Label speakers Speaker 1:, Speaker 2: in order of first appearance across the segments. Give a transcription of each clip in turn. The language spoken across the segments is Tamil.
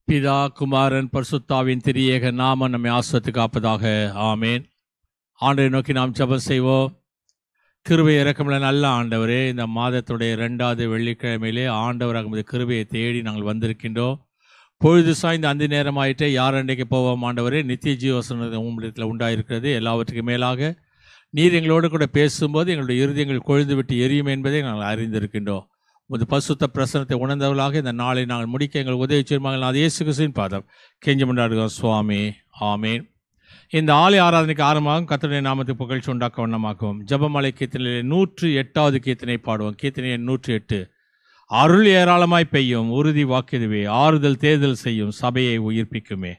Speaker 1: பிதா குமாரன் பரிசுத்தாவின் திரியேக நாம நம்மை ஆஸ்வத்து காப்பதாக. ஆமேன். ஆண்டவரை நோக்கி நாம் ஜெபம் செய்வோம். கிருபை இரக்கமுள்ள நல்ல ஆண்டவரே, இந்த மாதத்துடைய 2வது வெள்ளிக்கிழமையிலே ஆண்டவராக கிருபையை தேடி நாங்கள் வந்திருக்கின்றோம். பொழுது சாய்ந்த அந்த நேரமாயிட்டே யார் அன்றைக்கு போவோம் ஆண்டவரே. நித்திய ஜீவசனம் உங்களிடத்தில் உண்டாயிருக்கிறது. எல்லாவற்றுக்கும் மேலாக நீர் எங்களோடு கூட பேசும்போது எங்களுடைய இருதயங்கள் கொழுந்து விட்டு எரியும் என்பதை நாங்கள் அறிந்திருக்கின்றோம். உமது பசுத்த பிரசனத்தை உணர்ந்தவர்களாக இந்த நாளை நாங்கள் முடிக்க எங்கள் உதவி செய்யுமாங்கள். அது இயேசு கிறிஸ்துவின் பாதம் கெஞ்சி கொண்டாடுகிறோம் சுவாமி. ஆமேன். இந்த ஆலய ஆராதனைக்கு ஆரம்பமாகும் கர்த்தருடைய நாமத்தை புகழ்ச்சி உண்டாக்க வண்ணமாக்கும். ஜெபமாலை கீர்த்தனையிலே 108வது கீர்த்தனை பாடுவோம். கீர்த்தனை 108. அருள் ஏராளமாய் பெய்யும், உறுதி வாக்கிடுவே, ஆறுதல் தேர்தல் செய்யும், சபையை உயிர்ப்பிக்குமே.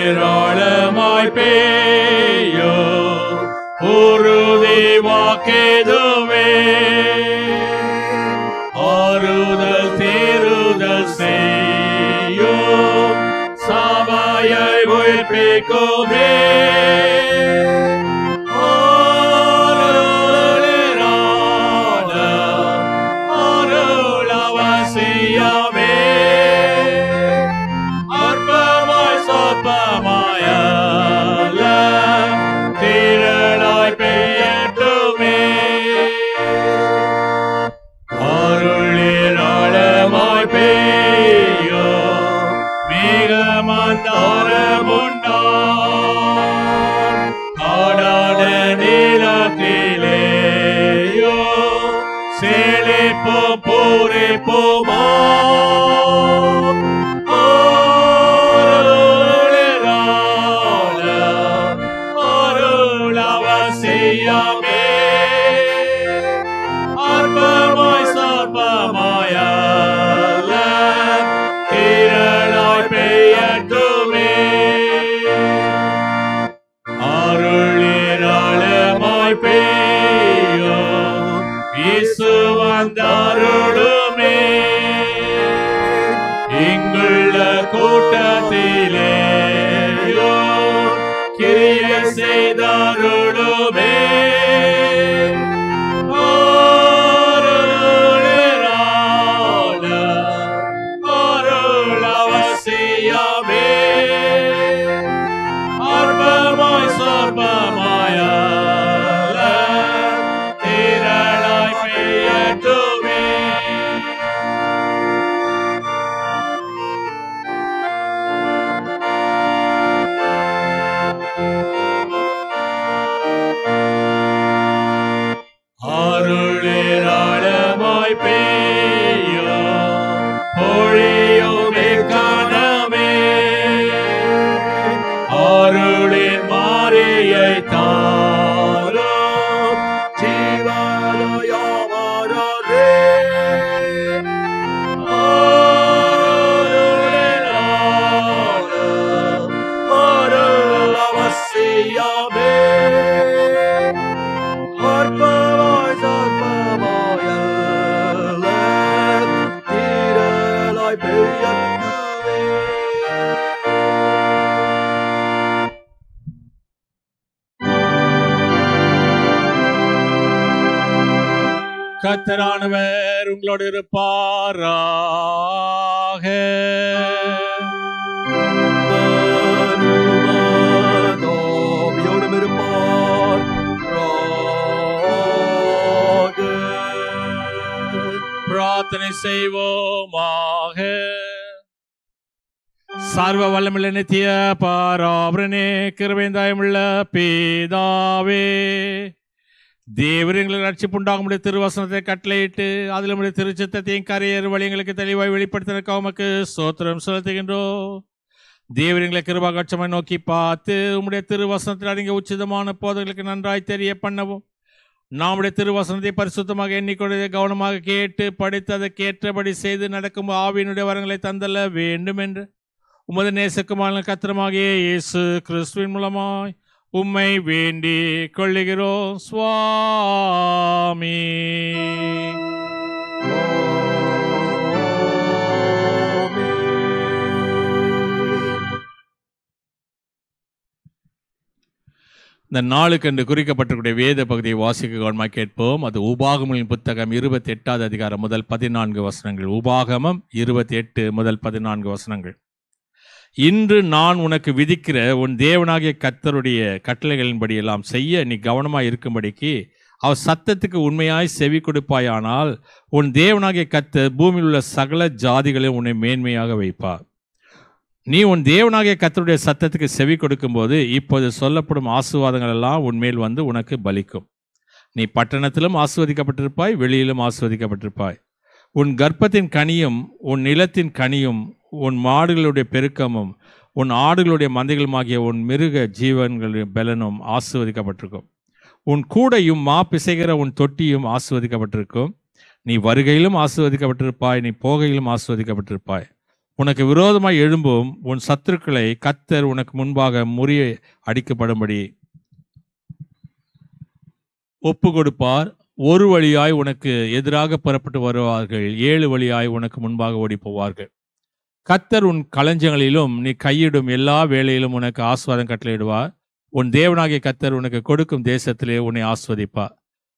Speaker 1: அருளேராளமாய் பெய்யோ, உறுதி வாக்கெதுவே, ஆறுதல் தேறுதல் செய்யோ, சபையை உயிர்ப்பிக்குமே. கர்த்தரானவர் உங்களோடு இருப்பாராக. பிரார்த்தனை செய்வோமாக. சர்வ வல்லமுள்ள நித்திய பராபரனே, கிருபைந்தாயமுள்ள பிதாவே, தேவரங்களுக்கு ரட்சிப்புண்டாக முடிய திருவசனத்தை கட்டளையிட்டு அதில் முடிய திருச்சித்தத்தையும் கரையேறு வழி எங்களுக்கு தெளிவாய் வெளிப்படுத்தினதுக்காக உமக்கு ஸ்தோத்திரம் செலுத்துகின்றோம். தேவரீங்களை கிருபாகட்சமாய் நோக்கி பார்த்து உம்முடைய திருவசனத்தில் அடங்கிய உச்சிதமான போதங்களுக்கு நன்றாய் தெரிய பண்ணவும், நம்முடைய திருவசனத்தை பரிசுத்தமாக எண்ணிக்கொண்டதை கவனமாக கேட்டு படித்து அதை கேட்டபடி செய்து நடக்கும் ஆவியினுடைய வரங்களை தந்தல்ல வேண்டும் என்று உமது நேசக்குமான கத்திரமாகிய இயேசு கிறிஸ்துவின் மூலமாய் உம்மை வேண்டி கொள்ளுகிறோம் சுவாமி. இந்த நாளுக்கென்று குறிக்கப்பட்டிருக்கிற வேத பகுதியை வாசிக்க கவனமாக கேட்போம். அது உபாகமங்களின் புத்தகம் 28வது அதிகாரம் முதல் 14 வசனங்கள். உபாகமம் 28 முதல் 14 வசனங்கள். இன்று நான் உனக்கு விதிக்கிற உன் தேவனாகிய கர்த்தருடைய கட்டளைகளின்படி எல்லாம் செய்ய நீ கவனமாய் இருக்கும்படிக்கு அவர் சத்தத்துக்கு உண்மையாய் செவி கொடுப்பாயானால் உன் தேவனாகிய கர்த்தர் பூமியில் உள்ள சகல ஜாதிகளையும் உன்னை மேன்மையாக வைப்பார். நீ உன் தேவனாகிய கர்த்தருடைய சத்தத்துக்கு செவி கொடுக்கும்போது இப்போது சொல்லப்படும் ஆசீர்வாதங்கள் எல்லாம் உன்மேல் வந்து உனக்கு பலிக்கும். நீ பட்டணத்திலும் ஆசீர்வதிக்கப்பட்டிருப்பாய், வெளியிலும் ஆசீர்வதிக்கப்பட்டிருப்பாய். உன் கர்ப்பத்தின் கனியும் உன் நிலத்தின் கனியும் உன் மாடுகளுடைய பெருக்கமும் உன் ஆடுகளுடைய மந்தைகளுமாகிய உன் மிருக ஜீவன்களின் பலனும் ஆசீர்வதிக்கப்பட்டிருக்கும். உன் கூடையும் மா பிசைகிற உன் தொட்டியும் ஆசீர்வதிக்கப்பட்டிருக்கும். நீ வருகையிலும் ஆசீர்வதிக்கப்பட்டிருப்பாய், நீ போகையிலும் ஆசீர்வதிக்கப்பட்டிருப்பாய். உனக்கு விரோதமாய் எழும்பும் உன் சத்துருக்களை கர்த்தர் உனக்கு முன்பாக முறிய அடிக்கப்படும்படி ஒப்பு கொடுப்பார். ஒரு வழியாய் உனக்கு எதிராக புறப்பட்டு வருவார்கள், 7 வழியாய் உனக்கு முன்பாக ஓடி போவார்கள். கர்த்தர் உன் களஞ்சங்களிலும் நீ கையிடும் எல்லா வேளையிலும் உனக்கு ஆசீர்வாதம் கட்டளையிடுவார். உன் தேவனாகிய கர்த்தர் உனக்கு கொடுக்கும் தேசத்திலே உன்னை ஆசீர்வதிப்பார்.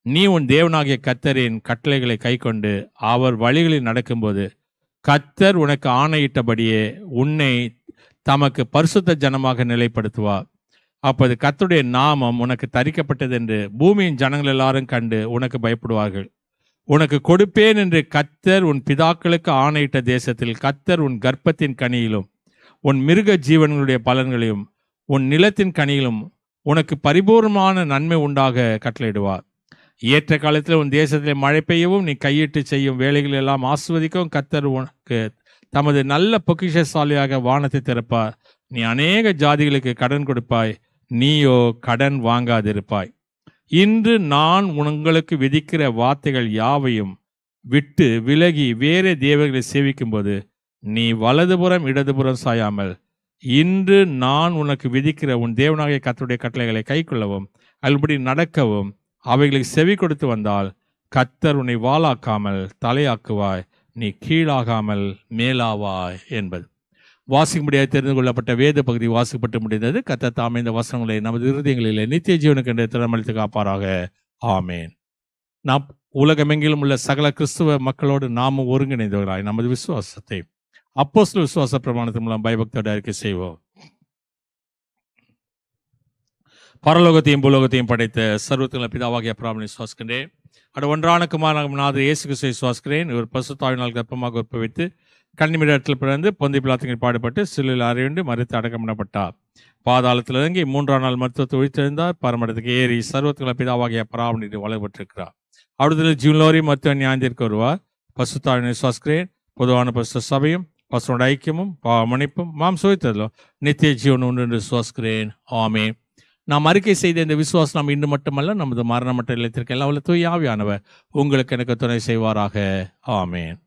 Speaker 1: நீ உன் தேவனாகிய கர்த்தரின் கட்டளைகளை கைக்கொண்டு அவர் வழிகளில் நடக்கும்போது கர்த்தர் உனக்கு ஆணையிட்டபடியே உன்னை தமக்கு பரிசுத்த ஜனமாக நிலைப்படுத்துவார். அப்போது கர்த்தருடைய நாமம் உனக்கு தரிக்கப்பட்டது என்று பூமியின் ஜனங்கள் எல்லாரும் கண்டு உனக்கு பயப்படுவார்கள். உனக்கு கொடுப்பேன் என்று கர்த்தர் உன் பிதாக்களுக்கு ஆணையிட்ட தேசத்தில் கர்த்தர் உன் கர்ப்பத்தின் கனியிலும் உன் மிருக ஜீவன்களுடைய பலன்களையும் உன் நிலத்தின் கனியிலும் உனக்கு பரிபூர்ணமான நன்மை உண்டாக கட்டளையிடுவார். ஏற்ற காலத்தில் உன் தேசத்திலே மழை பெய்யவும் நீ கையிட்டு செய்யும் வேலைகள் எல்லாம் ஆசீர்வதிக்கவும் கர்த்தர் உனக்கு தமது நல்ல பொக்கிஷசாலியாக வானத்தை திறப்பார். நீ அநேக ஜாதிகளுக்கு கடன் கொடுப்பாய், நீயோ கடன் வாங்காதிருப்பாய். இன்று நான் உங்களுக்கு விதிக்கிற வார்த்தைகள் யாவையும் விட்டு விலகி வேறே தேவர்களை சேவிக்கும்போது நீ வலதுபுறம் இடதுபுறம் சாயாமல் இன்று நான் உனக்கு விதிக்கிற உன் தேவனாகிய கர்த்தருடைய கட்டளைகளை கைக்கொள்ளவும் அதுபடி நடக்கவும் அவைகளுக்கு செவி கொடுத்து வந்தால் கர்த்தர் உன்னை வாளாக்காமல் தலையாக்குவாய், நீ கீழாகாமல் மேலாவாய் என்பது. வாசிக்கும்படியாக தெரிந்து கொள்ளப்பட்ட வேத பகுதி வாசிக்கப்பட்டு முடிந்தது. கர்த்தர் தாமே இந்த வசனங்களை நமது இருதயங்களிலே நித்திய ஜீவனுக்கு என்று திறமளித்து காப்பாராக. ஆமேன். நாம் உலகமெங்கிலும் உள்ள சகல கிறிஸ்துவ மக்களோடு நாமும் ஒருங்கிணைந்தவர்களாய் நமது விசுவாசத்தை அப்போஸ்தலர் விசுவாச பிரமாணத்தின் மூலம் பயபக்தியோடு அறிக்கை செய்வோம். பரலோகத்தையும் பூலோகத்தையும் படைத்த சர்வத்துள்ள பிதாவாகிய பிராமணனை விசுவாசிக்கின்றேன். அட ஒன்றான குமாரநாதர் இயேசு கிறிஸ்துவை விசுவாசிக்கிறேன். இவர் பரிசுத்தாவினால் கர்ப்பமாக உற்பவித்து கன்னிமிடத்தில் பிறந்து பொந்தி பிலாத்தின் பாடுபட்டு சிலுவையில் அறையுண்டு மரித்து அடக்கம் பண்ணப்பட்டார். பாதாளத்தில் இறங்கி 3ஆம் நாள் மருத்துவத்தை ஒழித்தெழுந்தார். பரமடத்துக்கு ஏறி சர்வத்துள்ள பிதாவாகிய பிராமணனை வளர்பட்டிருக்கிறார். அவருடைய ஜீவனோரி மருத்துவ ஞானத்திற்கு வருவார். பரிசுத்தாவினை விசுவாசிக்கிறேன். பொதுவான பரிசுத்த சபையும் பசுவோட ஐக்கியமும் மன்னிப்பும் மாம் சுவைத்ததிலும் நித்திய ஜீவன் உண்டு என்று விசுவாசிக்கிறேன். ஆமென். நாம் அறிக்கை செய்த இந்த விசுவாசம் நாம் இன்று மட்டுமல்ல நமது மரணமற்ற இல்லத்திற்கு எல்லாம் உள்ள தூய ஆவியானவர் உங்களுக்கு எனக்கு துணை செய்வாராக. ஆமென்.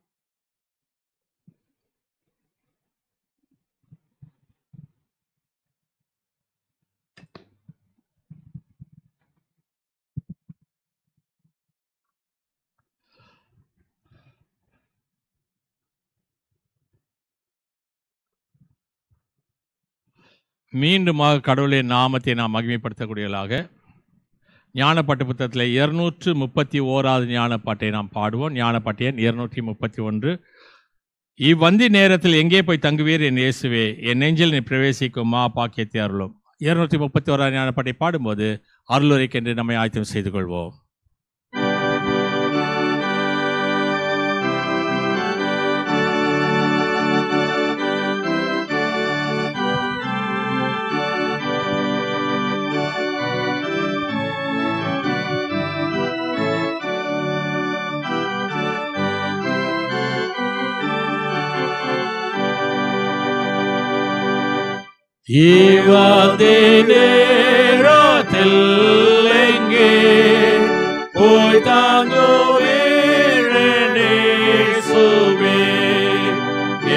Speaker 1: மீண்டுமாக கடவுளின் நாமத்தை நாம் மகிமைப்படுத்தக்கூடியவர்களாக ஞானப்பாட்டு புத்தகத்தில் 231வது ஞானப்பாட்டை நாம் பாடுவோம். ஞானப்பாட்டு எண் 231. இவ்வந்தி நேரத்தில் எங்கே போய் தங்குவீர் என் இயேசுவே, என் நெஞ்சில் நீ பிரவேசிக்கும் மா பாக்கியத்தை அருளும். 231வது ஞானப்பாட்டை பாடும்போது அருளுரைக்கென்று நம்மை ஆயத்தம் செய்து கொள்வோம். இவதே நேரத்தில் எங்கே போய் தாங்குவீரனே சுவே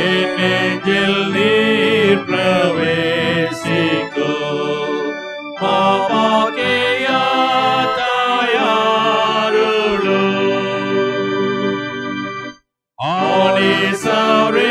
Speaker 1: என் நெஞ்சில் நீர் பிரவேசிக்கோ பாபாகேயா தாயாருளோ ஆனேசரே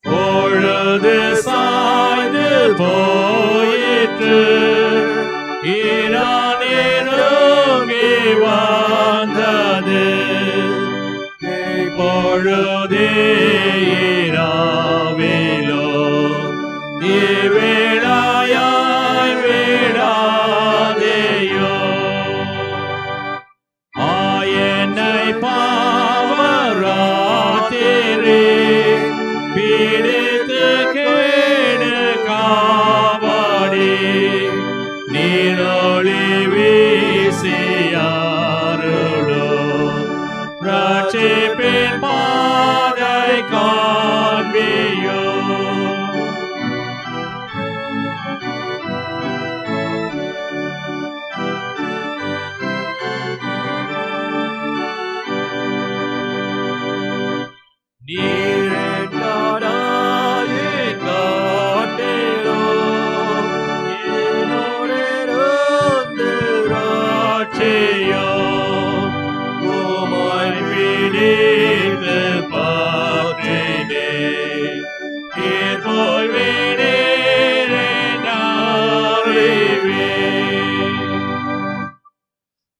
Speaker 1: பொழுது சாய்ந்து போயிற்று ஈரானேருகி வந்தது பொழுதே ஈராவிலோ இவ்வேளையாய் விடாதேயோ ஆயனை பாவராத்திரே பீடித்து கேடு காவடி நீரொளி வீசியாருளோ ரட்சிப்பின் பாதை காண்பியோ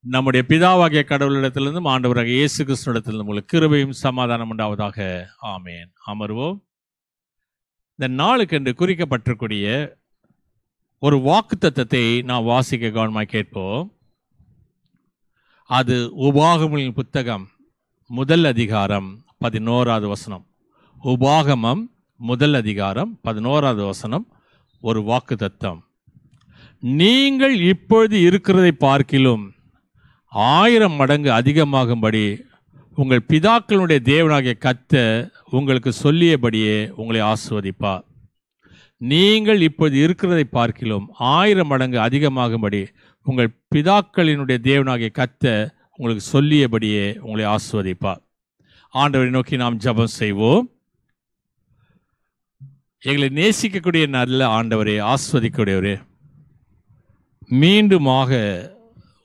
Speaker 1: நம்முடைய பிதாவாகிய கடவுளிடத்திலிருந்தும் ஆண்டவராகிய இயேசு கிறிஸ்துவிடத்திலிருந்து உங்களுக்கு கிருபையும் சமாதானம் உண்டாவதாக. ஆமேன். அமர்வோம். இந்த நாளுக்கென்று குறிக்கப்பட்டிருக்கூடிய ஒரு வாக்குத்தத்தத்தை நாம் வாசிக்க கவனமாக கேட்போம். அது உபாகமங்களின் புத்தகம் 1 அதிகாரம் 11வது வசனம். உபாகமம் 1 அதிகாரம் 11வது வசனம். ஒரு வாக்குத்தத்தம். நீங்கள் இப்பொழுது இருக்கிறதை பார்க்கிலும் 1000 மடங்கு அதிகமாகும்படி உங்கள் பிதாக்களுடைய தேவனாகிய கர்த்தர் உங்களுக்கு சொல்லியபடியே உங்களை ஆசீர்வதிப்பார். நீங்கள் இப்போது இருக்கிறதை பார்க்கிலும் 1000 மடங்கு அதிகமாகும்படி உங்கள் பிதாக்களினுடைய தேவனாகிய கர்த்தர் உங்களுக்கு சொல்லியபடியே உங்களை ஆசீர்வதிப்பார். ஆண்டவரை நோக்கி நாம் ஜெபம் செய்வோம். எங்களை நேசிக்கக்கூடிய நல்ல ஆண்டவரே, ஆசீர்வதிக்கக்கூடியவரே, மீண்டுமாக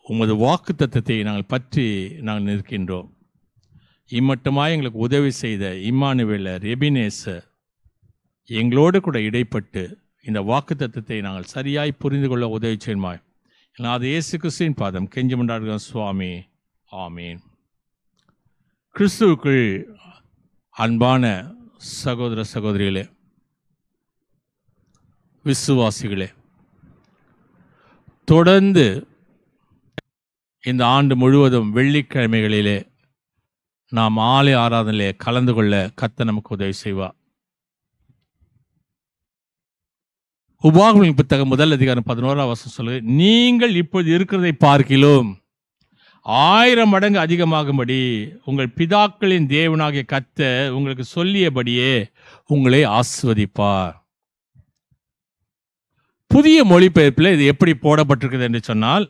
Speaker 1: உமது வாக்குத்தத்தத்தை நாங்கள் பற்றி நாங்கள் நிற்கின்றோம். இம்மட்டுமாய் எங்களுக்கு உதவி செய்த இம்மானுவேலர், எபினேசர் எங்களோடு கூட இடைப்பட்டு இந்த வாக்குத்தத்தத்தை நாங்கள் சரியாய் புரிந்து கொள்ள உதவி செய்யுமாய் அது இயேசு கிறிஸ்துவின் பாதம் கெஞ்சி மன்றாடுகிறோம் சுவாமி. ஆமீன். கிறிஸ்துவுக்குள் அன்பான சகோதர சகோதரிகளே, விசுவாசிகளே, தொடர்ந்து இந்த ஆண்டு முழுவதும் வெள்ளிக்கிழமைகளிலே நாம் ஆலய ஆராதனையிலே கலந்து கொள்ள கர்த்தர் நமக்கு உதவி செய்வார். உபாகமங்களின் புத்தகம் 1 அதிகாரம் 11வது வசனம் சொல்லுது, நீங்கள் இப்போது இருக்கிறதை பார்க்கிலும் 1000 மடங்கு அதிகமாகும்படி உங்கள் பிதாக்களின் தேவனாகிய கர்த்தர் உங்களுக்கு சொல்லியபடியே உங்களை ஆசீர்வதிப்பார். புதிய மொழிபெயர்ப்பில் இது எப்படி போடப்பட்டிருக்குது என்று சொன்னால்,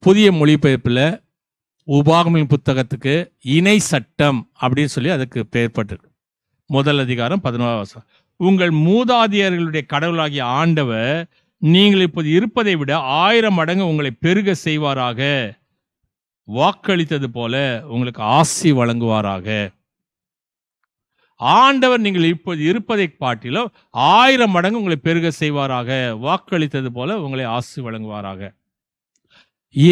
Speaker 1: புதிய மொழிபெயர்ப்பில் உபாகமங்களின் புத்தகத்துக்கு இணை சட்டம் அப்படின்னு சொல்லி அதுக்கு பெயர்பட்டிருக்கு. 1 அதிகாரம் 11வது வசனம். உங்கள் மூதாதையர்களுடைய கடவுளாகிய ஆண்டவர் நீங்கள் இப்போது இருப்பதை விட 1000 மடங்கு உங்களை பெருக செய்வாராக, வாக்களித்தது போல உங்களுக்கு ஆசி வழங்குவாராக. ஆண்டவர் நீங்கள் இப்போது இருப்பதை காட்டிலும் 1000 மடங்கு உங்களை பெருக செய்வாராக, வாக்களித்தது போல உங்களை ஆசி வழங்குவாராக.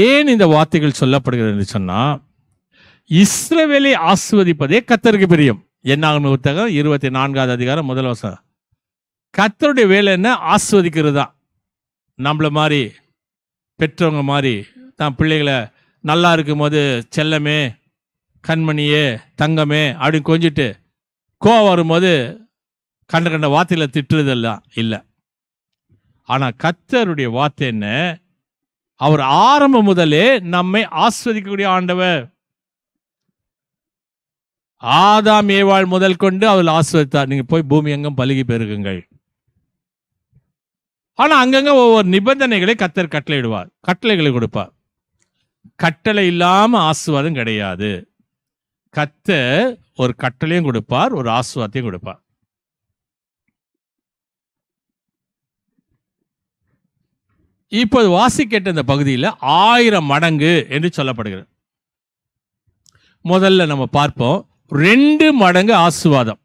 Speaker 1: ஏன் இந்த வார்த்தைகள் சொல்லப்படுகிறது என்று சொன்னா, இஸ்ரவேலை ஆசீர்வதிப்பதே கர்த்தருக்கு பிரியம். என்னாகம புத்தகம் 24வது அதிகாரம் 1 வசனம். கர்த்தருடைய வேலை என்ன? ஆசீர்வதிக்கிறது தான். நம்மள மாதிரி பெற்றவங்க மாதிரி தான் பிள்ளைகளை நல்லா இருக்கும் போது செல்லமே கண்மணியே, தங்கமே அப்படின்னு கொஞ்சிட்டு கோவம் வரும்போது கண்ட கண்ட வார்த்தையில திட்டுறதெல்லாம் இல்லை. ஆனா கர்த்தருடைய வார்த்தை என்ன? அவர் ஆரம்பம் முதலே நம்மை ஆஸ்வதிக்கக்கூடிய ஆண்டவர். ஆதாம் ஏவாள் முதல் கொண்டு அவர் ஆஸ்வதித்தார், நீங்க போய் பூமி எங்கும் பலுகி பெருகுங்கள். ஆனா அங்கங்க ஒவ்வொரு நிபந்தனைகளை கர்த்தர் கட்டளையிடுவார், கட்டளைகளை கொடுப்பார். கட்டளை இல்லாம ஆசீர்வாதம் கிடையாது. கர்த்தர் ஒரு கட்டளையும் கொடுப்பார், ஒரு ஆசீர்வாதத்தையும் கொடுப்பார். இப்போது வாசிக்கேட்ட இந்த பகுதியில் 1000 மடங்கு என்று சொல்லப்படுகிறது. முதல்ல நம்ம பார்ப்போம் 2 மடங்கு ஆசீர்வாதம்.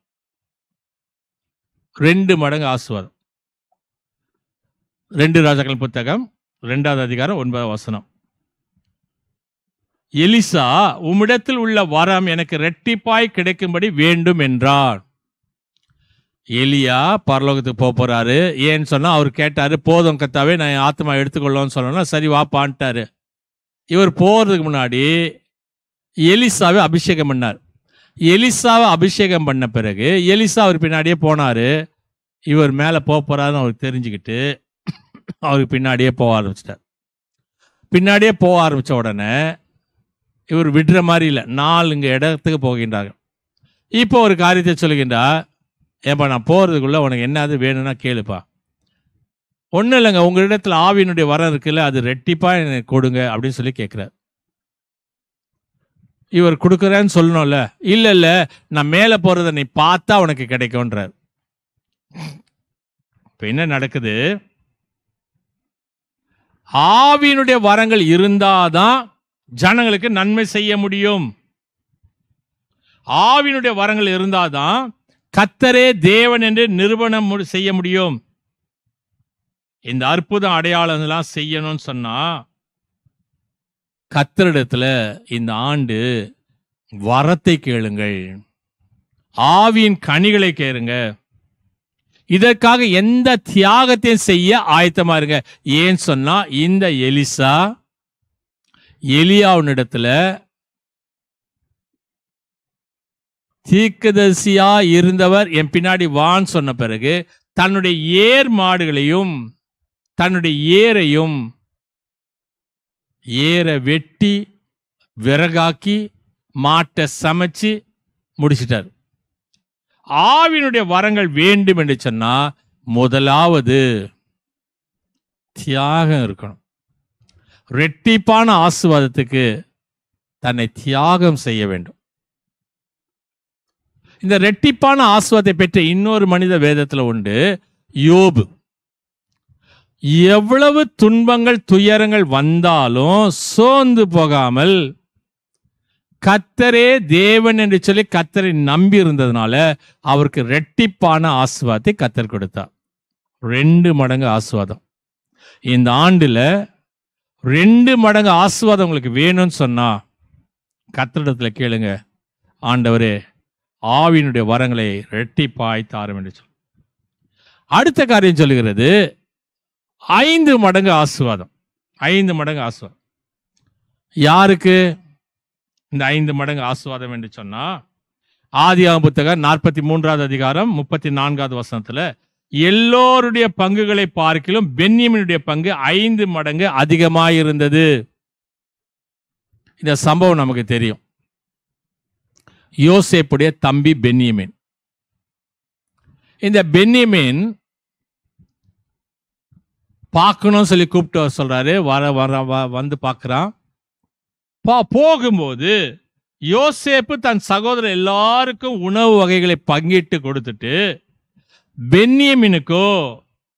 Speaker 1: 2 மடங்கு ஆசீர்வாதம். 2 ராஜாக்கள் புத்தகம் 2வது அதிகாரம் 9வது வசனம். எலிசா, உம்மிடத்தில் உள்ள வரம் எனக்கு இரட்டிப்பாய் கிடைக்கும்படி வேண்டும் என்றார். எலியா பரலோகத்துக்கு போறாரு. ஏன்னு சொன்னா அவர் கேட்டாரு, போதும் கர்த்தாவே நான் என் ஆத்மா எடுத்துக்கொள்ளோன்னு சொன்னா சரி வாப்பான்ட்டாரு. இவர் போறதுக்கு முன்னாடி எலிசாவை அபிஷேகம் பண்ணார். எலிசாவை அபிஷேகம் பண்ண பிறகு எலிசா அவர் பின்னாடியே போனாரு. இவர் மேல போறாருன்னு அவருக்கு தெரிஞ்சுக்கிட்டு அவருக்கு பின்னாடியே போக ஆரம்பிச்சிட்டார். பின்னாடியே போக ஆரம்பிச்ச உடனே இவர் விடுற மாதிரி இல்லை, 4 இடத்துக்கு போகின்றார்கள். இப்போ ஒரு காரியத்தை சொல்லுகின்றா, ஏப்பா நான் போறதுக்குள்ள உனக்கு என்னது வேணும்னா கேளுப்பா. ஒன்றும் இல்லைங்க, உங்களிடத்துல ஆவியினுடைய வரம் இருக்குல்ல, அது ரெட்டிப்பா எனக்கு கொடுங்க அப்படின்னு சொல்லி கேட்கிறார். இவர் கொடுக்குறேன்னு சொல்லணும்ல. இல்ல இல்ல, நான் மேல போறதை நீ பார்த்தா உனக்கு கிடைக்கும்ன்றார். இப்ப என்ன நடக்குது? ஆவியினுடைய வரங்கள் இருந்தாதான் ஜனங்களுக்கு நன்மை செய்ய முடியும். ஆவியினுடைய வரங்கள் இருந்தாதான் கர்த்தரே தேவன் என்று நிரூபணம் செய்ய முடியும். இந்த அற்புத அடையாளம் எல்லாம் செய்யணும்னு சொன்னா கர்த்தரிடத்துல இந்த ஆண்டு வரத்தை கேளுங்கள், ஆவியின் கனிகளை கேளுங்க. இதற்காக எந்த தியாகத்தையும் செய்ய ஆயத்தமா இருங்க. ஏன்னு சொன்னா இந்த எலிசா எலியாவினிடத்துல தீர்க்கதரிசியா இருந்தவர் என் பின்னாடி வான்னு சொன்ன பிறகு தன்னுடைய ஏர் மாடுகளையும் தன்னுடைய ஏரையும் ஏரை வெட்டி விறகாக்கி மாட்டை சமைச்சு முடிச்சிட்டார். ஆவியினுடைய வரங்கள் வேண்டும் என்று சொன்னா முதலாவது தியாகம் இருக்கணும். ரெட்டிப்பான ஆசீர்வாதத்துக்கு தன்னை தியாகம் செய்ய வேண்டும். இந்த ரெட்டிப்பான ஆசீர்வாதத்தை பெற்ற இன்னொரு மனித வேதத்தில் உண்டு, யோபு. எவ்வளவு துன்பங்கள் துயரங்கள் வந்தாலும் சோர்ந்து போகாமல் கர்த்தரே தேவன் என்று சொல்லி கர்த்தரை நம்பி இருந்ததுனால அவருக்கு ரெட்டிப்பான ஆசீர்வாதத்தை கர்த்தர் கொடுத்தார். 2 மடங்கு ஆசீர்வாதம். இந்த ஆண்டுல 2 மடங்கு ஆசீர்வாதம் உங்களுக்கு வேணும்னு சொன்னா கர்த்தரிடத்துல கேளுங்க, ஆண்டவரே ஆவியினுடைய வரங்களை ரெட்டிப்பாய் தாரும் என்று சொல்லு. அடுத்த காரியம் சொல்லுகிறது 5 மடங்கு ஆசீர்வாதம். 5 மடங்கு ஆசீர்வாதம் யாருக்கு? இந்த 5 மடங்கு ஆசீர்வாதம் என்று சொன்னா ஆதியாகமம் புத்தகம் 43வது அதிகாரம் 34வது வசனத்துல எல்லோருடைய பங்குகளை பார்க்கிலும் பென்யமீனுடைய பங்கு 5 மடங்கு அதிகமாயிருந்தது. இந்த சம்பவம் நமக்கு தெரியும். யோசேப்புடைய தம்பி பென்யமீன். இந்த பென்யமீன் பார்க்கணும்னு சொல்லி கூப்பிட்டு சொல்றாரு. வந்து பார்க்கிறான். போகும்போது யோசேப்பு தன் சகோதரர் எல்லாருக்கும் உணவு வகைகளை பங்கிட்டு கொடுத்துட்டு பென்யமீனுக்கோ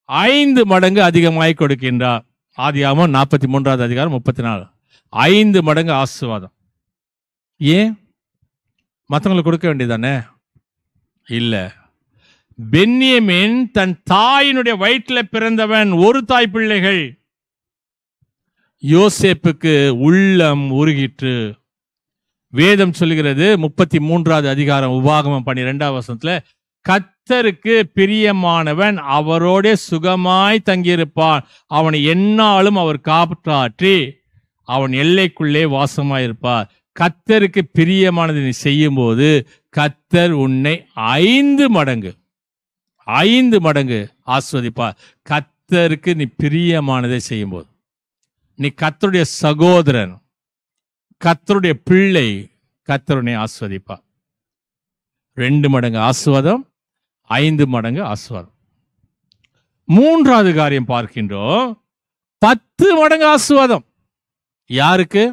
Speaker 1: 5 மடங்கு அதிகமாய் கொடுக்கின்றார். ஆதியாகமம் 43வது அதிகாரம் 34. 5 மடங்கு ஆசீர்வாதம். ஏன் மற்றவங்களுக்கு கொடுக்க வேண்டியதானே? இல்ல, பென்யமீன் தன் தாயினுடைய வயிற்றில் பிறந்தவன், ஒரு தாய் பிள்ளைகள். யோசேப்புக்கு உள்ளம் உருகிற்று. வேதம் சொல்லுகிறது 33வது அதிகாரம் உபாகமம் 12வது வசனத்துல, கர்த்தருக்கு பிரியமானவன் அவரோட சுகமாய் தங்கியிருப்பான், அவனை எந்நாளும் அவர் காப்பாற்றி அவன் எல்லைக்குள்ளே வாசமாயிருப்பார். கர்த்தருக்கு பிரியமானது நீ செய்யும் போது கர்த்தர் உன்னை 5 மடங்கு ஆசீர்வதிப்பார். கர்த்தருக்கு நீ பிரியமானதை செய்யும் போது, நீ கர்த்தருடைய சகோதரன், கர்த்தருடைய பிள்ளை, கர்த்தர் உன்னை ஆசீர்வதிப்பார். 2 மடங்கு ஆசீர்வாதம், 5 மடங்கு ஆசீர்வாதம். 3வது காரியம் பார்க்கின்றோம், 10 மடங்கு ஆசீர்வாதம். யாருக்கு?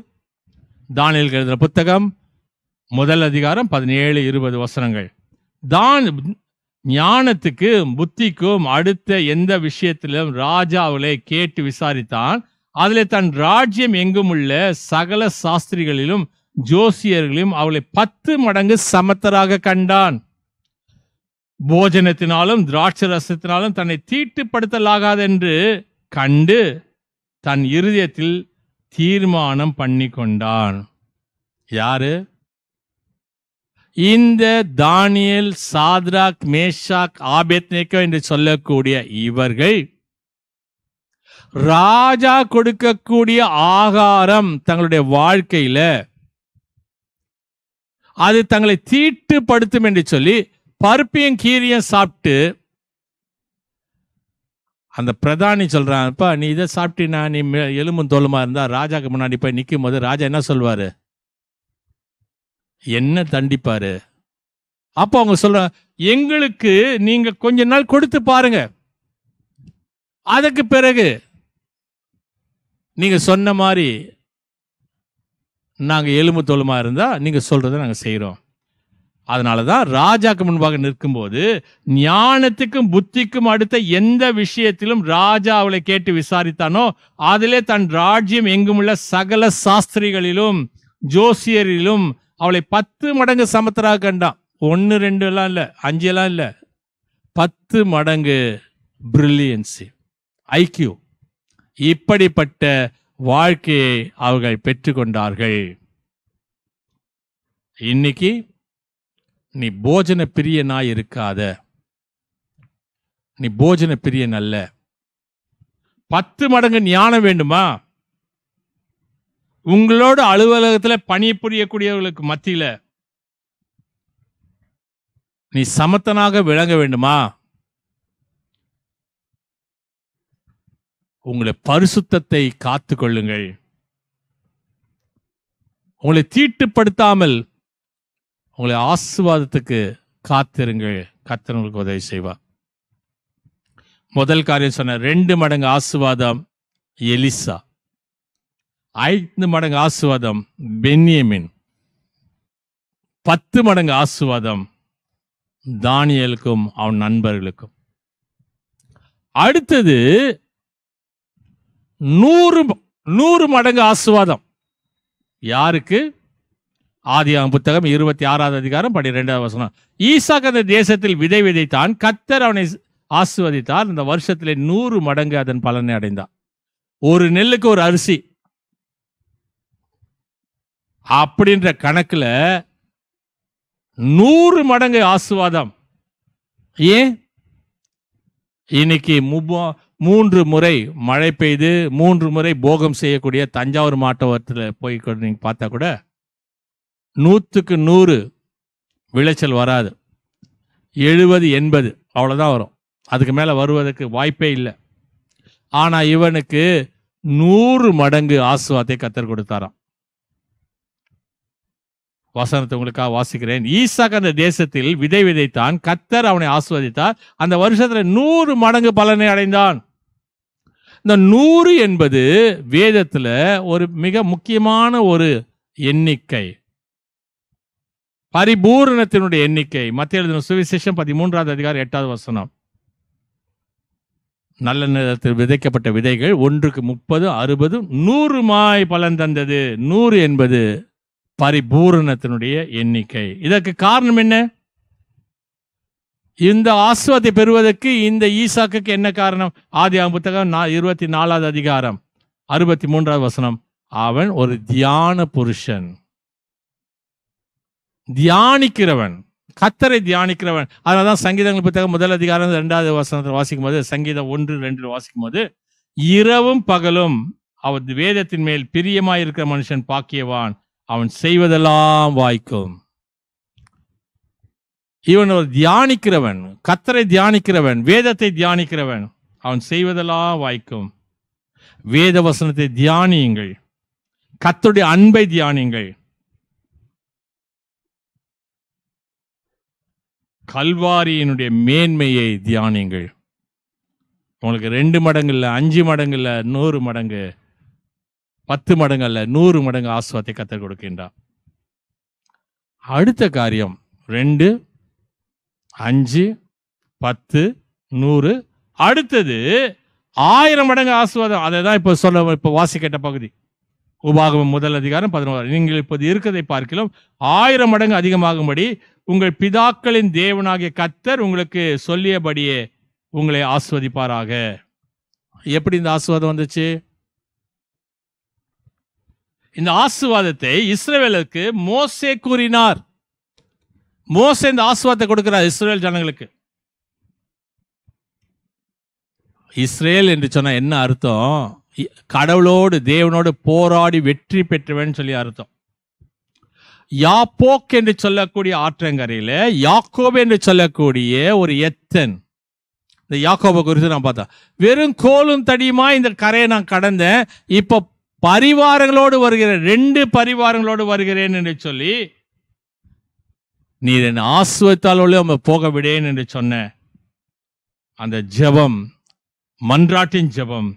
Speaker 1: தானியேல் எழுதின புத்தகம் 1 அதிகாரம் 17-20 வசனங்கள். ஞானத்துக்கு புத்திக்கும் அடுத்த எந்த விஷயத்திலும் ராஜாவிலே கேட்டு விசாரித்தான். அதிலே தன் ராஜ்யம் எங்கும் உள்ள சகல சாஸ்திரிகளிலும் ஜோசியர்களையும் அவளை 10 மடங்கு சமத்தராக கண்டான். போஜனத்தினாலும் திராட்சை ரசத்தினாலும் தன்னை தீட்டுப்படுத்தலாகாதென்று கண்டு தன் இருதயத்தில் தீர்மானம் பண்ணி கொண்டான். யாரு? இந்த தானியேல், சாத்ராக், மேஷாக், ஆபேத்நேகோ என்று சொல்லக்கூடிய இவர்கள் ராஜா கொடுக்கக்கூடிய ஆகாரம் தங்களுடைய வாழ்க்கையில அது தங்களை தீட்டுப்படுத்தும் என்று சொல்லி பருப்பியும் கீரியும் சாப்பிட்டு, அந்த பிரதானி சொல்றான்ப்பா, நீ இதை சாப்பிட்டீனா நீ எலும்பும் தோலுமா இருந்தா ராஜாக்கு முன்னாடி போய் நிற்கும் போது ராஜா என்ன சொல்வாரு? என்ன தண்டிப்பாரு? அப்போ அவங்க சொல்ற, எங்களுக்கு நீங்க கொஞ்ச நாள் கொடுத்து பாருங்க, அதுக்கு பிறகு நீங்க சொன்ன மாதிரி நாங்க எலும்பு தோலுமா இருந்தா நீங்க சொல்றதை நாங்க செய்யறோம். அதனாலதான் ராஜாக்கு முன்பாக நிற்கும்போது ஞானத்துக்கும் புத்திக்கும் அடுத்த எந்த விஷயத்திலும் ராஜா அவளை கேட்டு விசாரித்தானோ அதிலே தன் ராஜ்யம் எங்குமுள்ள சகல சாஸ்திரிகளிலும் ஜோசியரிலும் அவளை 10 மடங்கு சமத்தராக கண்டான். 1 2 எல்லாம் இல்ல, 5 எல்லாம் இல்ல, 10 மடங்கு பிரில்லியன்சி, ஐக்கியூ. இப்படிப்பட்ட வாழ்க்கையை அவர்கள் பெற்றுக்கொண்டார்கள். இன்னைக்கு நீ போஜன பிரியனாய் இருக்காத, நீ போஜன பிரியன் அல்ல. 10 மடங்கு ஞானம் வேண்டுமா? உங்களோட அலுவலகத்தில் பணிபுரியக்கூடியவர்களுக்கு மத்தியில நீ சமத்தனாக விளங்க வேண்டுமா? உங்களை பரிசுத்தத்தை காத்து கொள்ளுங்கள். உங்களை தீட்டுப்படுத்தாமல் உங்களை ஆசீர்வாதத்துக்கு காத்திருங்கள். கர்த்தர் உங்களுக்கு உதவி செய்வார். முதல் காரியம் சொன்ன 2 மடங்கு ஆசீர்வாதம் எலிசா, 5 மடங்கு ஆசீர்வாதம் பென்யமின், 10 மடங்கு ஆசீர்வாதம் தானியேலுக்கும் அவன் நண்பர்களுக்கும். அடுத்தது 100 மடங்கு ஆசீர்வாதம் யாருக்கு? ஆதியாகமம் புத்தகம் 26வது அதிகாரம் 12வது வசனம். ஈசாக்கு அந்த தேசத்தில் விதை விதைத்தான், கர்த்தர் அவனை ஆசீர்வதித்தார், இந்த வருஷத்திலே 100 மடங்கு அதன் பலனை அடைந்தான். ஒரு நெல்லுக்கு ஒரு அரிசி அப்படின்ற கணக்குல 100 மடங்கு ஆசீர்வாதம். ஏன்? இன்னைக்கு 3 முறை மழை பெய்து 3 முறை போகம் செய்யக்கூடிய தஞ்சாவூர் மாவட்டத்தில் போய் நீங்க பார்த்தா கூட 100க்கு 100 விளைச்சல் வராது. 70 80 அவ்வளவுதான் வரும், அதுக்கு மேல வருவதற்கு வாய்ப்பே இல்லை. ஆனா இவனுக்கு 100 மடங்கு ஆசீர்வாதத்தை கர்த்தர் கொடுத்தாராம். வசனத்தை உங்களுக்காக வாசிக்கிறேன். ஈசாக்கு அந்த தேசத்தில் விதை விதைத்தான், கர்த்தர் அவனை ஆசீர்வதித்தார், அந்த வருஷத்துல 100 மடங்கு பலனை அடைந்தான். இந்த 100 என்பது வேதத்துல ஒரு மிக முக்கியமான ஒரு எண்ணிக்கை, பரிபூரணத்தினுடைய எண்ணிக்கை. மத்திய எழுதின சுவிசேஷம் 13வது அதிகாரம் 8வது வசனம். நல்ல நேரத்தில் விதைக்கப்பட்ட விதைகள் 1க்கு 30 60 100 பலன் தந்தது. 100 என்பது பரிபூரணத்தினுடைய எண்ணிக்கை. இதற்கு காரணம் என்ன? இந்த ஆசீர்வாதத்தை பெறுவதற்கு இந்த ஈசாக்குக்கு என்ன காரணம்? ஆதியாகமம் புத்தகம் 24வது அதிகாரம் 63வது வசனம். அவன் ஒரு தியான புருஷன், தியானிக்கிறவன், கர்த்தரை தியானிக்கிறவன். அதனாலதான் சங்கீதங்கள் புத்தகம் 1 அதிகாரம் 2வது வசனத்தில் வாசிக்கும் போது, சங்கீதம் 1-2 வாசிக்கும் போது, இரவும் பகலும் அவர் வேதத்தின் மேல் பிரியமாயிருக்கிற மனுஷன் பாக்கியவான், அவன் செய்வதெல்லாம் வாய்க்கும். இவன் ஒரு தியானிக்கிறவன், கர்த்தரை தியானிக்கிறவன், வேதத்தை தியானிக்கிறவன். அவன் செய்வதெல்லாம் வாய்க்கும். வேத வசனத்தை தியானியுங்கள், கர்த்தருடைய அன்பை தியானியுங்கள். கல்வாரியினுடைய மேன்மையை தியானியுங்கள். உங்களுக்கு 2 மடங்கு இல்லை, 5 மடங்கு இல்லை, 100 மடங்கு, 10 மடங்கு அல்ல, 100 மடங்கு ஆசீர்வாதத்தை கர்த்தர் கொடுக்கின்றார். அடுத்த காரியம் 2, 5, 10, 100. அடுத்தது 1000 மடங்கு ஆசீர்வாதம். அதை தான் இப்போ வாசிக்கிட்ட பகுதி. உபாகமம் 1:11. நீங்கள் இப்போது இருக்கிறதை பார்க்கலாம் 1000 மடங்கு அதிகமாகும்படி உங்கள் பிதாக்களின் தேவனாகிய கர்த்தர் உங்களுக்கு சொல்லியபடியே உங்களை ஆசீர்வதிப்பாராக. எப்படி இந்த ஆசீர்வாதம் வந்துச்சு? இந்த ஆசீர்வாதத்தை இஸ்ரவேலுக்கு மோசே கூறினார். மோசே இந்த ஆசீர்வாதத்தை கொடுக்கிறார் இஸ்ரவேல் ஜனங்களுக்கு. இஸ்ரேல் என்று சொன்ன என்ன அர்த்தம்? கடவுளோடு, தேவனோடு போராடி வெற்றி பெற்றவன் சொல்லி அர்த்தம். யாப்போக் என்று சொல்லக்கூடிய ஆற்றங்கரையில யாக்கோபு என்று சொல்லக்கூடிய ஒரு எத்தன். இந்த யாக்கோபை குறித்து நான் பார்த்தேன். வெறும் கோலும் தடியுமா இந்த கரையை நான் கடந்தேன், இப்போ பரிவாரங்களோடு வருகிறேன், 2 பரிவாரங்களோடு வருகிறேன் என்று சொல்லி, நீர் என்னை ஆசீர்வதித்தாலோடு போக விடேன் என்று சொன்ன அந்த ஜெபம், மன்றாட்டின் ஜெபம்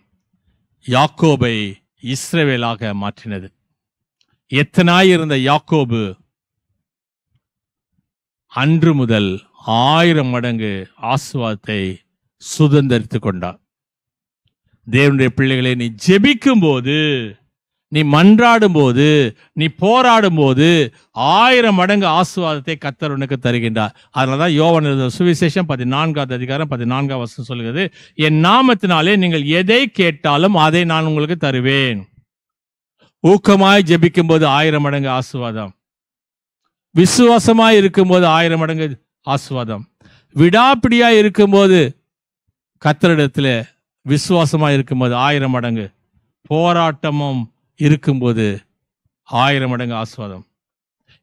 Speaker 1: யாக்கோபை இஸ்ரவேலாக மாற்றினது. எத்தனாயிருந்த யாக்கோபு அன்று முதல் 1000 மடங்கு ஆசீர்வாதத்தை சுதந்தரித்துக் கொண்டார். தேவனுடைய பிள்ளைகளை, நீ ஜெபிக்கும் போது, நீ மன்றாடும் போது, நீ போராடும் போது 1000 மடங்கு ஆசீர்வாதத்தை கர்த்தர் உனக்கு தருகின்றார். அதனாலதான் யோவான் எழுதின சுவிசேஷம் 14:14 சொல்கிறது, என் நாமத்தினாலே நீங்கள் எதை கேட்டாலும் அதை நான் உங்களுக்கு தருவேன். ஊக்கமாய் ஜெபிக்கும் போது 1000 மடங்கு ஆசீர்வாதம். விசுவாசமாய் இருக்கும்போது 1000 மடங்கு ஆசீர்வாதம். விடாப்பிடியாய் இருக்கும்போது, கர்த்தரிடத்துல விசுவாசமாய் இருக்கும்போது 1000 மடங்கு. போராட்டமும் இருக்கும்போது 1000 மடங்கு ஆசீர்வாதம்.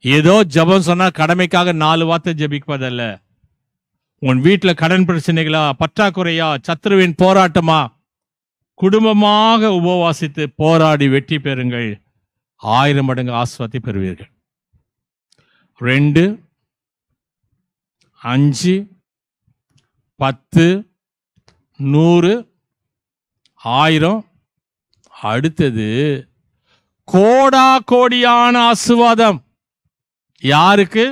Speaker 1: ஏதோ ஜெபம் சொன்னா கடமைக்காக 4 வார்த்தை ஜெபிப்பதல்ல. உன் வீட்டுல கடன் பிரச்சனைகளா, பற்றாக்குறையா, சத்துருவின் போராட்டமா, குடும்பமாக உபவாசித்து போராடி வெற்றி பெறுங்கள். 1000 மடங்கு ஆசீர்வாதத்தை பெறுவீர்கள். 2, 5, 10, 100, 1000. அடுத்தது கோடா கோடியான ஆசீர்வாதம். யாருக்கு?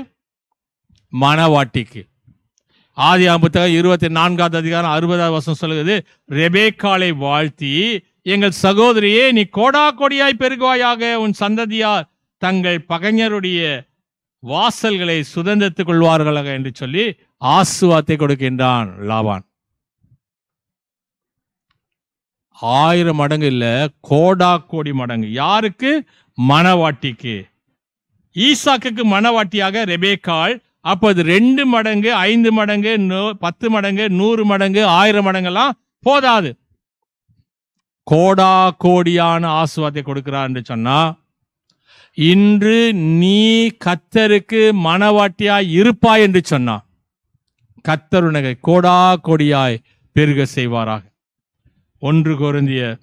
Speaker 1: மணவாட்டிக்கு. ஆதியாகமம் புத்தகம் 24:60 சொல்லுகிறது, ரெபேக்காளை வாழ்த்தி, எங்கள் சகோதரியே, நீ கோடா கோடியாய் பெருகுவாயாக, உன் சந்ததியார் தங்கள் பகைஞருடைய வாசல்களை சுதந்திரத்துக் கொள்வார்களாக என்று சொல்லி ஆசீர்வாதத்தை கொடுக்கின்றான் லாபான். 1000 மடங்கு இல்ல, கோடா கோடி மடங்கு. யாருக்கு? மணவாட்டிக்கு. ஈசாக்குக்கு மணவாட்டியாக ரெபேக்காள். அப்போ அது 2 மடங்கு, 5 மடங்கு, 10 மடங்கு, 100 மடங்கு, 1000 மடங்கெல்லாம் போதாது. கோடா கோடியான ஆசீர்வாதத்தை கொடுக்கிறார் என்று சொன்னா, இன்று நீ கர்த்தருக்கு மணவாட்டியாய் இருப்பாய் என்று சொன்னா, கர்த்தர் உனக்கு கோடா கோடியாய் பெருக செய்வாராக. 1 கொரிந்தியர்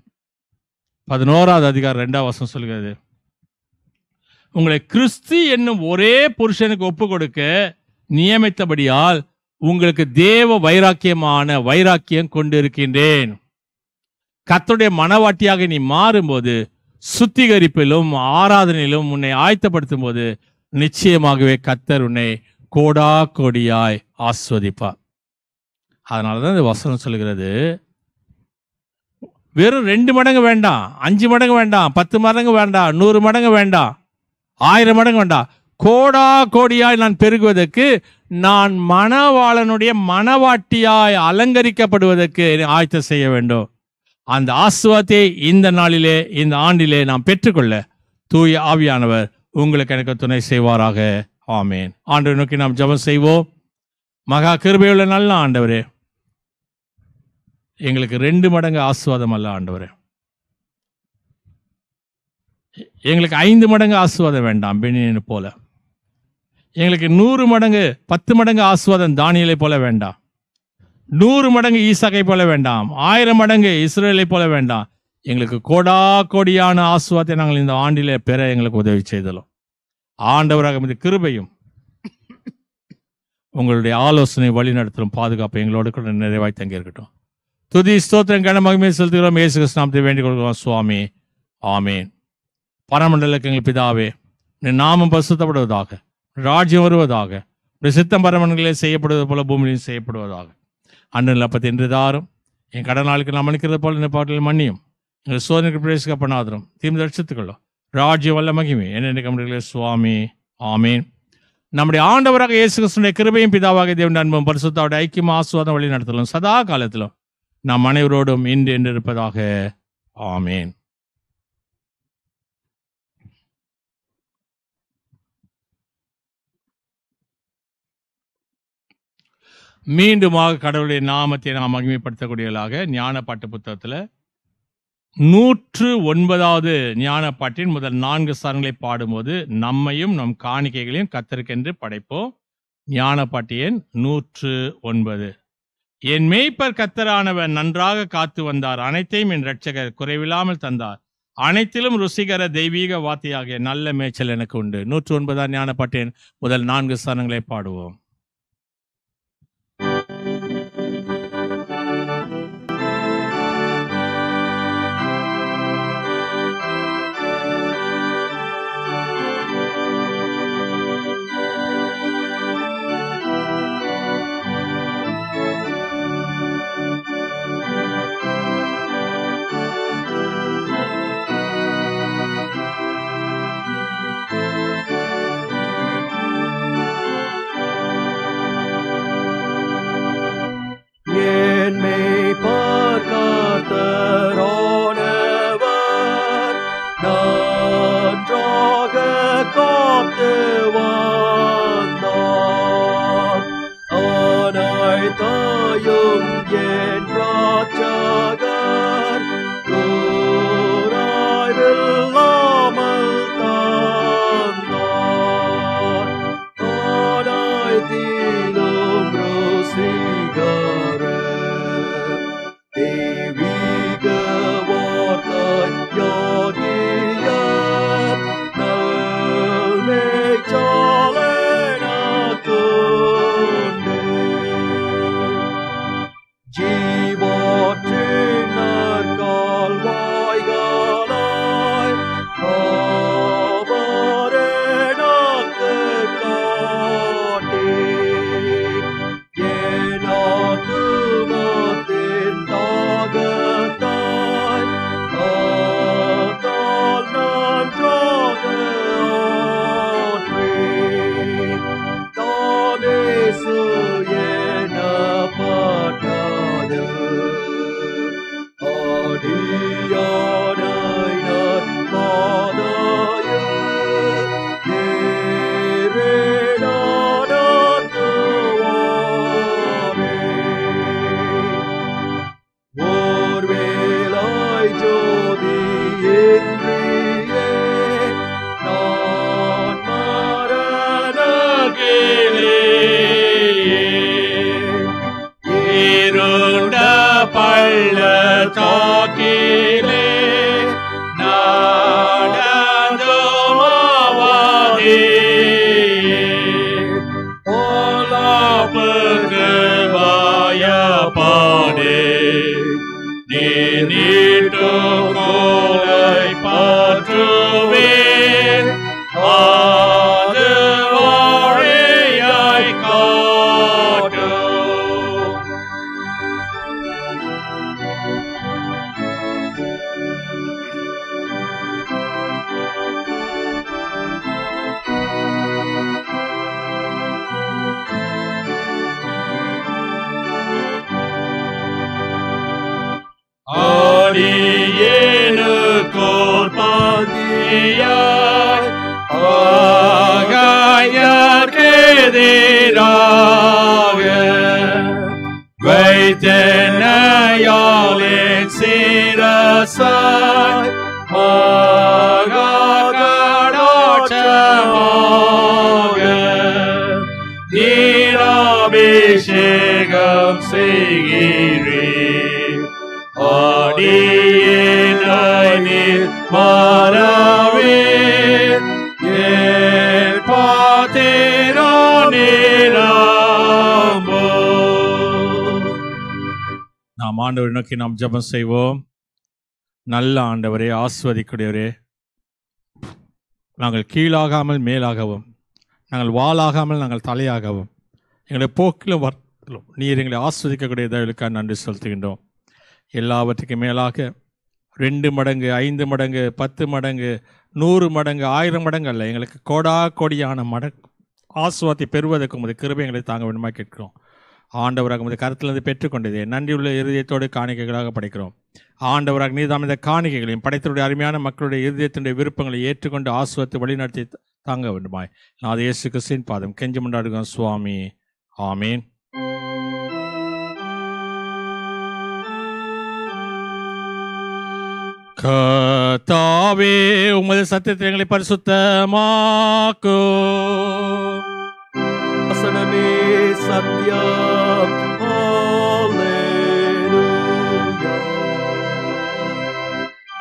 Speaker 1: 11:2 சொல்கிறது, உங்களை கிறிஸ்து என்னும் ஒரே புருஷனுக்கு ஒப்பு கொடுக்க நியமித்தபடியால் உங்களுக்கு தேவ வைராக்கியம் கொண்டிருக்கின்றேன். கர்த்தருடைய மணவாட்டியாக நீ மாறும்போது, சுத்திகரிப்பிலும் ஆராதனையிலும் உன்னை ஆயத்தப்படுத்தும் போது, நிச்சயமாகவே கர்த்தர் உன்னை கோடா கோடியாய் ஆஸ்வதிப்பார். அதனாலதான் இந்த வசனம் சொல்கிறது, வெறும் 2 மடங்கு வேண்டாம், 5 மடங்கு வேண்டாம், 10 மடங்கு வேண்டாம், 100 மடங்கு வேண்டாம், 1000 மடங்கு வேண்டாம். கோடா கோடியாய் நான் பெருகுவதற்கு, நான் மணவாளனுடைய மணவாட்டியாய் அலங்கரிக்கப்படுவதற்கு ஆயத்தம் செய்ய வேண்டும். அந்த ஆசீர்வாதத்தை இந்த நாளிலே, இந்த ஆண்டிலே நாம் பெற்றுக்கொள்ள தூய ஆவியானவர் உங்களுக்கு எனக்கு துணை செய்வாராக. ஆமேன். ஆண்டவரை நோக்கி நாம் ஜெபம் செய்வோம். மகா கிருபையுள்ள நல்ல ஆண்டவரே, எங்களுக்கு 2 மடங்கு ஆசீர்வாதம் அல்ல ஆண்டவரே, எங்களுக்கு 5 மடங்கு ஆசீர்வாதம் வேண்டாம் பெனியனை போல. எங்களுக்கு 100 மடங்கு 10 மடங்கு ஆசீர்வாதம் தானியேலை போல வேண்டாம். 100 மடங்கு ஈசாக்கை போல வேண்டாம். 1000 மடங்கு இஸ்ரவேலை போல வேண்டாம். எங்களுக்கு கோடா கோடியான ஆசீர்வாதத்தை நாங்கள் இந்த ஆண்டிலே பெற எங்களுக்கு உதவி செய்தலும். ஆண்டவராக இந்த கிருபையும் உங்களுடைய ஆலோசனை வழிநடத்தலும் பாதுகாப்பு எங்களோடு கூட நிறைவாய் தங்கி இருக்கட்டும். துதி ஸ்தோத்திரம் கன மகிமை செலுத்துகிறோம். இயேசு கிறிஸ்து நாமத்தை வேண்டிக் கொள்கிறோம் சுவாமி. ஆமேன். பரமண்டலக்கு எங்கள் பிதாவே, நீ நாமம் பரிசுத்தப்படுவதாக, ராஜ்யம் வருவதாக, சித்தம் பரமண்டலே செய்யப்படுவது போல பூமியிலும் செய்யப்படுவதாக. அன்றில் அப்பத்தை இன்று தாரும். என் கடனாளுக்கு நாம் மன்னிக்கிறது போல இந்த பாட்டில் மன்னியும். எங்கள் சோதனைக்கு பிரவேசிக்கப்படாதரும் தீர்ந்து ரட்சித்துக்கொள்ளும். ராஜ்யம் வல்ல மகிமை என்ன சுவாமி. ஆமேன். நம்முடைய ஆண்டவராக இயேசு கிறிஸ்துவின் கிருபையும் பிதாவாக தேவனுடைய அன்பும் பரிசுத்தமுடைய ஐக்கியம் ஆசீர்வாதம் வழி நடத்தலும் சதா காலத்திலும் நாம் அனைவரோடும் இன்று என்று இருப்பதாக. ஆமேன். மீண்டுமாக கடவுளுடைய நாமத்தை நாம் மகிமைப்படுத்தக்கூடியவர்களாக ஞான பாட்டு புத்தகத்தில் 109வது ஞான பாட்டின் முதல் 4 சரணங்களை பாடும்போது நம்மையும் நம் காணிக்கைகளையும் கர்த்தருக்கென்று படைப்போம். ஞான பாட்டு எண் 109. என் மேய்ப்பர் கர்த்தரானவர் நன்றாக காத்து வந்தார், அனைத்தையும் என் இரட்சகர் குறைவில்லாமல் தந்தார், அனைத்திலும் ருசிகர தெய்வீக வார்த்தையாகிய நல்ல மேய்ச்சல் எனக்கு உண்டு. 109 ஞான பாட்டின் முதல் 4 சரணங்களை பாடுவோம்.
Speaker 2: Sirasai Maga
Speaker 1: அபிஷேகம் செய்கிறீர். அடியேனை நீர் மாறவே என் பாத்திரோ நிரம்போ. நாம் ஆண்டவரை நோக்கி நாம் ஜெபம் செய்வோம். நல்ல ஆண்டவரே, ஆசீர்வதிக்கூடியவரே, நாங்கள் கீழாகாமல் மேலாகவும், நாங்கள் வாளாகாமல் நாங்கள் தலையாகவும், எங்களை போக்கிலும் வரத்திலும் நீர் எங்களை ஆஸ்வதிக்கக்கூடிய தயவுக்காக நன்றி செலுத்துகின்றோம். எல்லாவற்றுக்கும் மேலாக 2 மடங்கு 5 மடங்கு 10 மடங்கு 100 மடங்கு 1000 மடங்கு அல்ல, எங்களுக்கு கோடா கோடியான ஆசீர்வாதத்தை பெறுவதற்கு உமது கிருபை எங்களை தாங்க வேண்டுமா கேட்கிறோம். ஆண்டவராக உமது கருத்திலிருந்து பெற்றுக்கொண்டதே நன்றியுள்ள இருதயத்தோடு காணிக்கைகளாக படைக்கிறோம். ஆண்டவராக நீதாம் இந்த காணிக்கைகளையும் படைத்தருடைய அருமையான மக்களுடைய இருதயத்தினுடைய விருப்பங்களை ஏற்றுக்கொண்டு ஆசீர்வாதத்தை வழிநடத்தி தாங்க வேண்டுமாய் நான் இயேசு கிறிஸ்துவின் பாதம் கெஞ்சி மன்றாடுகிறோம் சுவாமி. ஆமீன். கர்த்தாவே, உமது சத்தியத்தை எங்களை பரிசுத்தமாக்கோ.
Speaker 2: வசனமே சத்தியம். ஹல்லேலூயா.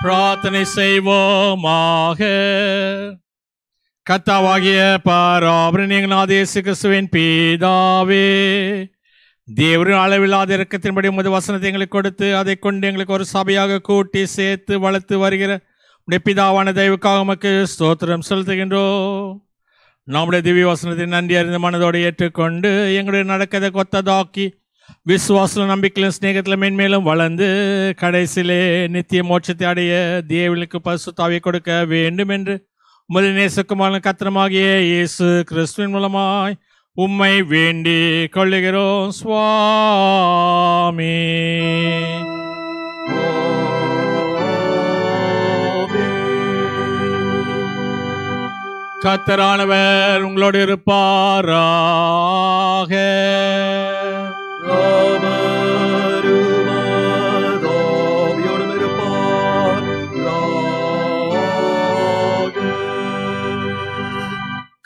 Speaker 1: பிரார்த்தனை செய்வோமாக. கர்த்தாவாகிய பராபரன் எங்களாகிய இயேசு கிறிஸ்துவின் பிதாவே, தேவரின் அளவில்லாத இரக்கத்தின்படி உமது வசனத்தை எங்களுக்கு கொடுத்து அதை கொண்டு எங்களுக்கு ஒரு சபையாக கூட்டி சேர்த்து வளர்த்து வருகிற உடைய பிதாவான தயவுக்காக உமக்கு ஸ்தோத்திரம் செலுத்துகின்றோம். நம்முடைய திவ்ய வசனத்தை நன்றி அறிந்த மனதோடு ஏற்றுக்கொண்டு எங்களுடைய நடக்கதை கொத்ததாக்கி விசுவாச நம்பிக்கையிலும் ஸ்நேகத்தில் மென்மேலும் வளர்ந்து கடைசியிலே நித்திய மோட்சத்தை அடைய தேவனுக்கு பரிசுத்தாவியை கொடுக்க வேண்டும் என்று உமது நேசகுமாரன் கர்த்தருமாகிய இயேசு கிறிஸ்துவின் மூலமாய் உம்மை வேண்டி கொள்ளுகிறோம் சுவாமி. கர்த்தரானவர் உங்களோடு இருப்பாராக.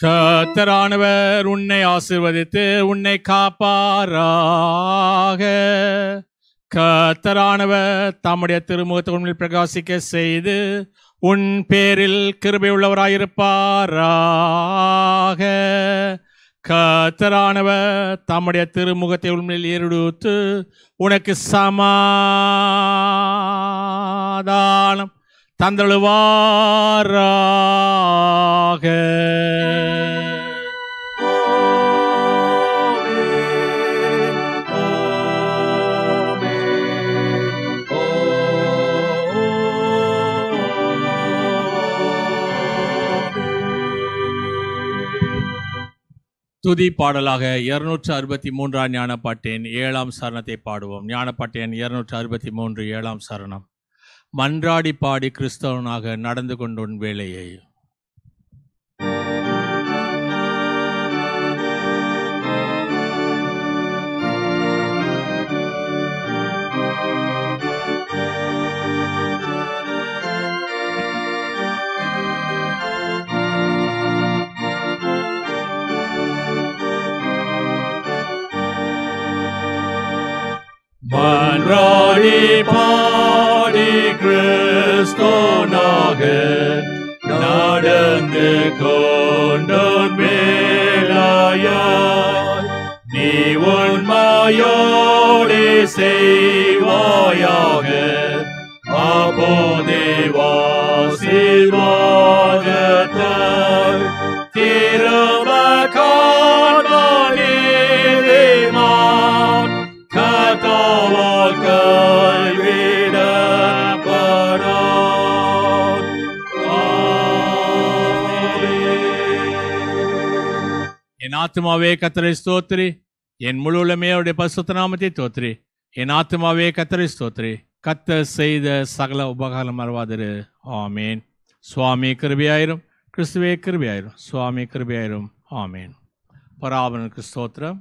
Speaker 1: கர்த்தரானவர் உன்னை ஆசீர்வதித்து உன்னை காப்பாராக. கர்த்தரானவர் தம்முடைய திருமுகத்தை உன்னில் பிரகாசிக்க செய்து உன் பேரில் கிருபை உள்ளவராயிருப்பாராக. கர்த்தரானவர் தம்முடைய திருமுகத்தை உன்னில் ஏறெடுத்து உனக்கு சமாதானம் தந்தழுவாராக. துதி பாடலாக 263 ஞானப்பாட்டின் 7ஆம் சரணத்தை பாடுவோம். ஞானப்பாட்டின் 263 7ஆம் சரணம். மன்றாடி பாடி கிறிஸ்தவனாக நடந்து கொண்ட வேளையை. மன்றாடி பாடி கிறிஸ்தவனாக நடந்து கொண்டோன் வேளையாய் நீ உண்மையோடு செய்வாயாக. அப்போதே ஆசீர்வாதத்தை திரும்ப காண்பானே கர்த்தாவால் கைவிடப்படார். என் ஆத்துமாவே கர்த்தரை ஸ்தோத்திரி, என் முழு உள்ளமே அவருடைய பரிசுத்த நாமத்தை ஸ்தோத்திரி. என் ஆத்துமாவே கர்த்தரை ஸ்தோத்திரி, கர்த்தர் செய்த சகல உபகாரம் மறவாதிரு. ஆமேன். சுவாமி கிருபையாயிரும், கிறிஸ்துவே கிருபையாயிரும், சுவாமி கிருபையாயிரும். ஆமேன். பராபரனுக்கு ஸ்தோத்திரம்.